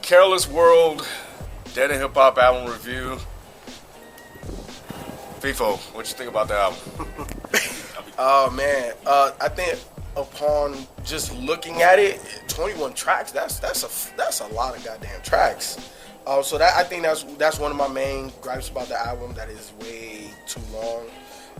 Careless World, Dead and Hip Hop album review. FIFO, what you think about the album? Oh man, I think upon just looking at it, 21 tracks. That's a lot of goddamn tracks. So that I think that's one of my main gripes about the album. That is way too long.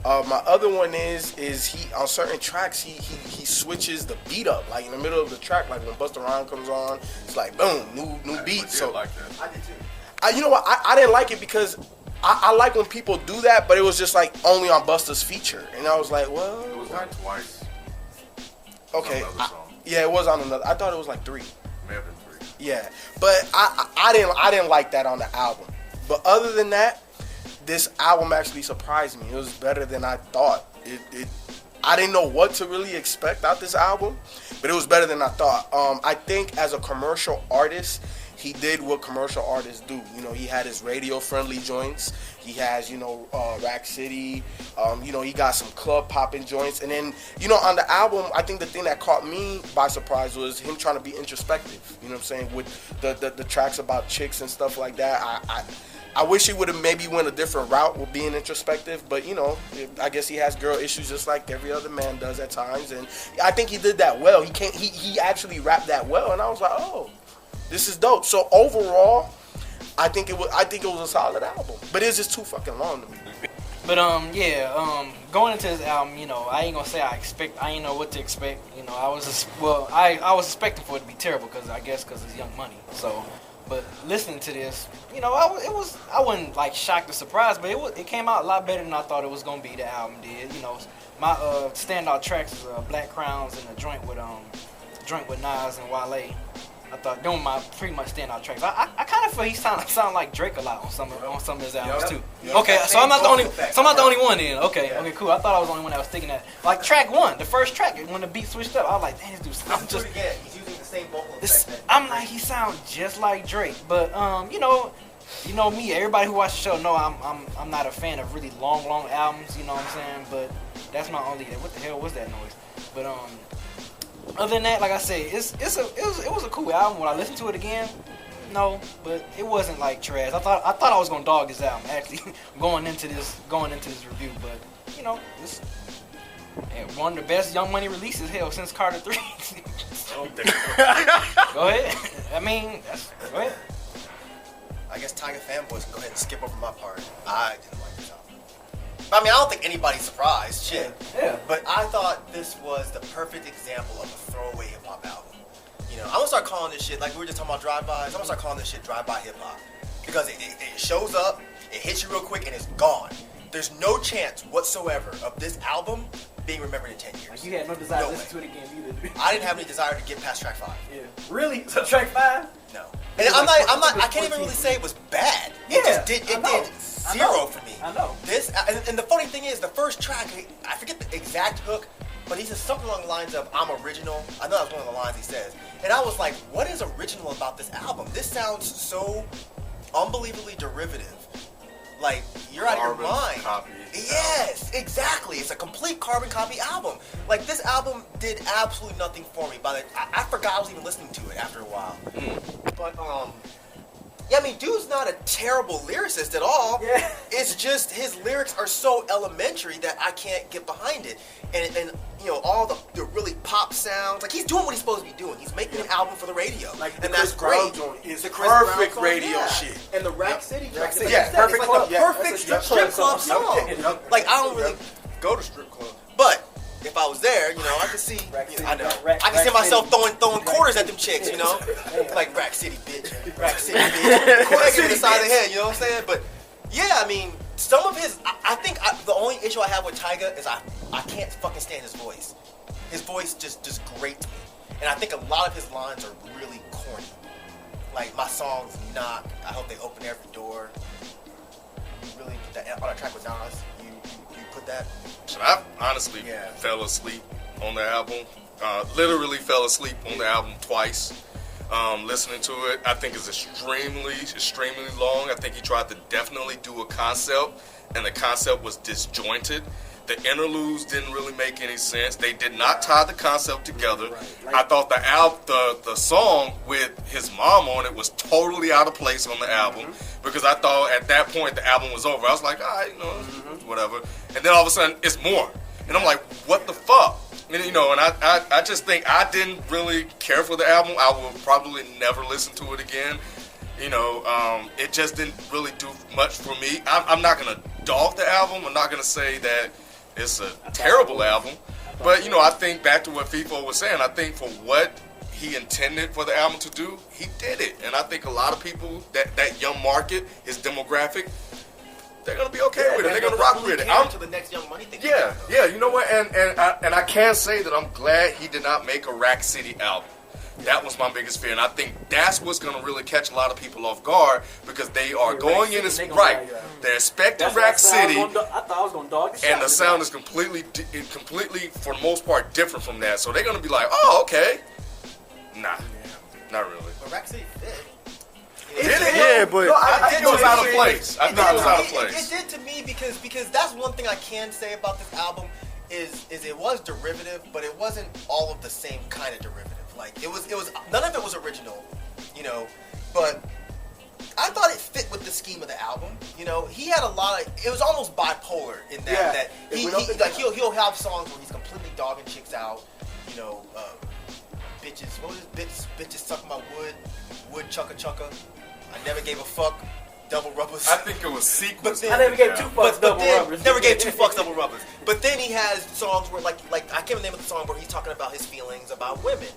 My other one is he on certain tracks he switches the beat up, like in the middle of the track, like when Busta Rhymes comes on, it's like boom, new beat. So like that. I did too. You know what? I didn't like it because I like when people do that, but it was just like only on Busta's feature, and I was like, well, it was like twice. Okay, yeah, it was on another. I thought it was like 3. May have been 3. Yeah, but I didn't like that on the album. But other than that, this album actually surprised me. It was better than I thought. I didn't know what to really expect out this album, but it was better than I thought. I think as a commercial artist, he did what commercial artists do. You know, he had his radio-friendly joints. He has, Rack City. He got some club-popping joints. And then, on the album, I think the thing that caught me by surprise was him trying to be introspective. You know what I'm saying? With the tracks about chicks and stuff like that. I wish he would have maybe went a different route with being introspective, but I guess he has girl issues just like every other man does at times, and I think he did that well. He actually rapped that well, and I was like, oh, this is dope. So overall, I think it was a solid album, but it's just too fucking long to me. But going into this album, I ain't gonna say I ain't know what to expect. I was expecting for it to be terrible because it's Young Money. So. But listening to this, I wasn't like shocked or surprised, but it came out a lot better than I thought it was gonna be. The album did, my standout tracks is Black Crowns and a joint with Nas and Wale. I thought they were my pretty much standout tracks. I kind of feel he sound like Drake a lot on some of his albums too. Yep. Okay, so I'm not the only one then. Okay, cool. I thought I was the only one that was thinking that. Like track 1, the first track, when the beat switched up, I was like, damn, this dude sounds just. He's using the same vocal effect. I'm like, he sounds just like Drake, but me. Everybody who watched the show know I'm not a fan of really long albums. You know what I'm saying? But that's my only. What the hell was that noise? But other than that, like I said, it was a cool album. When I listened to it again, no, but it wasn't like trash. I thought I was gonna dog this album actually going into this review, but it's one of the best Young Money releases since Carter 3. So, go ahead. Go ahead. I guess Tyga fanboys can go ahead and skip over my part. I didn't like this album. I don't think anybody's surprised. Shit. Yeah. But I thought this was the perfect example of a throwaway hip hop album. I'm gonna start calling this shit, like we were just talking about drive-bys, I'm gonna start calling this shit drive-by hip hop. Because it shows up, it hits you real quick, and it's gone. There's no chance whatsoever of this album being remembered in 10 years. Like you had no desire to listen to it again either. I didn't have any desire to get past track 5. Yeah. Really? So track 5? No. And I can't even really say it was bad. It just did zero for me. I know. This and the funny thing is, the first track, I forget the exact hook, but he says something along the lines of "I'm original." I know that's one of the lines he says, and I was like, "What is original about this album? This sounds so unbelievably derivative. Like you're out of your mind." Copy. Yes, exactly. It's a complete carbon copy album. Like this album did absolutely nothing for me. I forgot I was even listening to it after a while. But dude's not a terrible lyricist at all. Yeah. It's just his lyrics are so elementary that I can't get behind it. And all the really pop sounds. Like he's doing what he's supposed to be doing. He's making an album for the radio. And that's great. It's the Chris perfect Brown song, radio shit. And the Rack City track. Perfect club. Perfect strip club song. Like I don't really go to strip club, but if I was there, I could see. I know. I can see myself throwing quarters at them chicks, like Rack City, bitch. Rack City, bitch. Quarter to the side of the head, you know what I'm saying? But yeah, some of his. I think the only issue I have with Tyga is I can't fucking stand his voice. His voice just grates me, and I think a lot of his lines are really corny. Like my songs knock. I hope they open every door. You really put that on a track with Nas. You put that. So I honestly fell asleep on the album. Literally fell asleep on the album twice. Listening to it, I think it's extremely long. I think he tried to definitely do a concept, and the concept was disjointed. The interludes didn't really make any sense. They did not tie the concept together. I thought the song with his mom on it was totally out of place on the album, because I thought at that point the album was over. I was like, all right, whatever. And then all of a sudden it's more, and I'm like, what the fuck? And, and I just think I didn't really care for the album. I will probably never listen to it again. It just didn't really do much for me. I'm not gonna dog the album. I'm not gonna say that it's a terrible album, but I think back to what FIFO was saying. I think for what he intended for the album to do, he did it, and I think a lot of people that young market, his demographic, they're gonna be okay with it. They're gonna rock with it. I'm to the next Young Money thing. Yeah. You know what? And I can say that I'm glad he did not make a Rack City album. That was my biggest fear, and I think that's what's going to really catch a lot of people off guard, because they are going in as right. They're expecting Rack City, I thought I was going to dog the and the sound is completely, for the most part, different from that. So they're going to be like, "Oh, okay." Nah, not really. But Rack City fit. Yeah, but No, I think it was out of place. I think it was out of It place. did to me because that's one thing I can say about this album is it was derivative, but it wasn't all of the same kind of derivative. Like it was none of it was original, but I thought it fit with the scheme of the album. He had a lot of, it was almost bipolar in that he'll have songs where he's completely dogging chicks out, bitches, what was it? Bitches suck my wood chugga chugga. I never gave a fuck. Double rubbers. I think it was sequence. I never gave 2 fucks double rubbers. Never gave 2 fucks double rubbers. But then he has songs where like I can't remember the name of the song where he's talking about his feelings about women.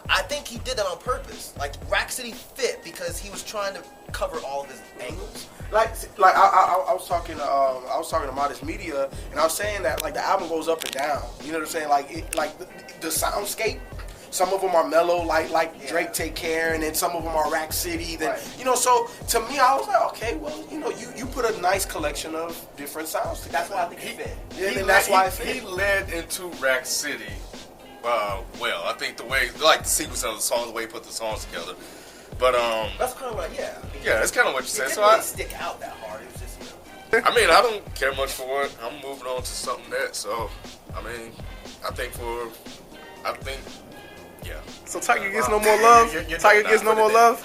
I think he did that on purpose. Like Rack City fit because he was trying to cover all of his angles. Like I was talking to Modest Media, and I was saying that like the album goes up and down. You know what I'm saying? Like the soundscape. Some of them are mellow, like Drake Take Care, and then some of them are Rack City. Then so to me, I was like, okay, well, you put a nice collection of different sounds together. That's why I think he fit. Yeah, that's why he led into Rack City. Well, I think the way, like the sequence of the songs, the way he put the songs together. But that's kind of what, that's kind of what you said. It So didn't really stick out that hard. It was just, I mean, I don't care much for it. I'm moving on to something else. So, I mean, I think. Yeah. So Tyga gets no more love. Tyga gets no more love.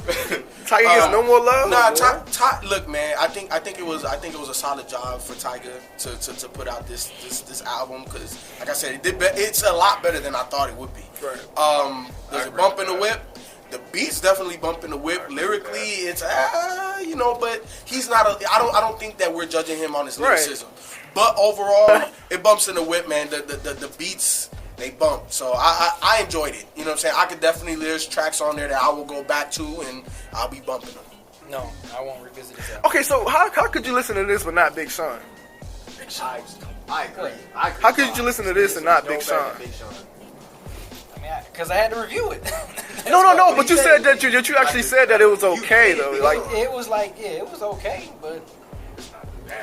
Tyga gets no more love. Nah, look, man. I think it was a solid job for Tyga to put out this album, because, like I said, it's a lot better than I thought it would be. Right. There's a bump in the whip. The beats definitely bump in the whip. Lyrically, it's but he's not. I don't think that we're judging him on his lyricism. But overall, it bumps in the whip, man. The beats, they bump. So I enjoyed it. You know what I'm saying? I could definitely, there's tracks on there that I will go back to and I'll be bumping them. No, I won't revisit this album. Okay, so how could you listen to this but not Big Sean? I agree. How could you listen to this and not Big Sean? I mean, because I had to review it. No. But you said that you actually said that it was okay though. Like it was it was okay, but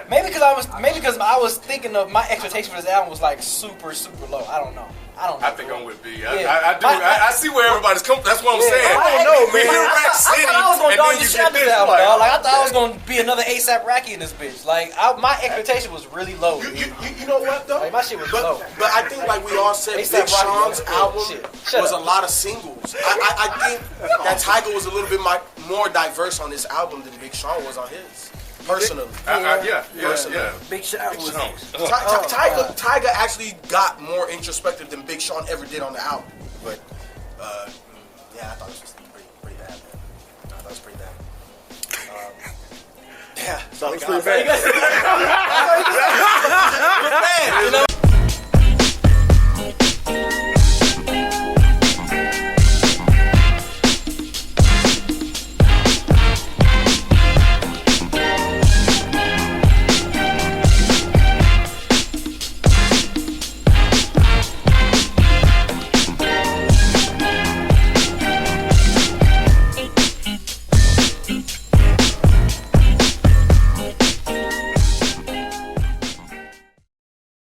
maybe because I was thinking of my expectation for this album was like super low. I don't know. I think I'm with B. Yeah. I see where everybody's coming. That's what I'm saying. I don't know, man. You're Rack City, I was gonna and dog then the you shit out get of this. this album, Like, dog. Like I thought I was gonna be another ASAP Rocky in this bitch. Like my expectation was really low. You know what though? Like, my shit was low. But I think, like we all said, A$AP Big Sean's Rocky, album Shut was up. a lot of singles. I think that Tyga was a little bit more diverse on this album than Big Sean was on his. Personally. yeah. Big Sean was. Tyga actually got more introspective than Big Sean ever did on the album. But I thought it was pretty bad, man. I thought it was pretty bad. that was pretty bad. You know,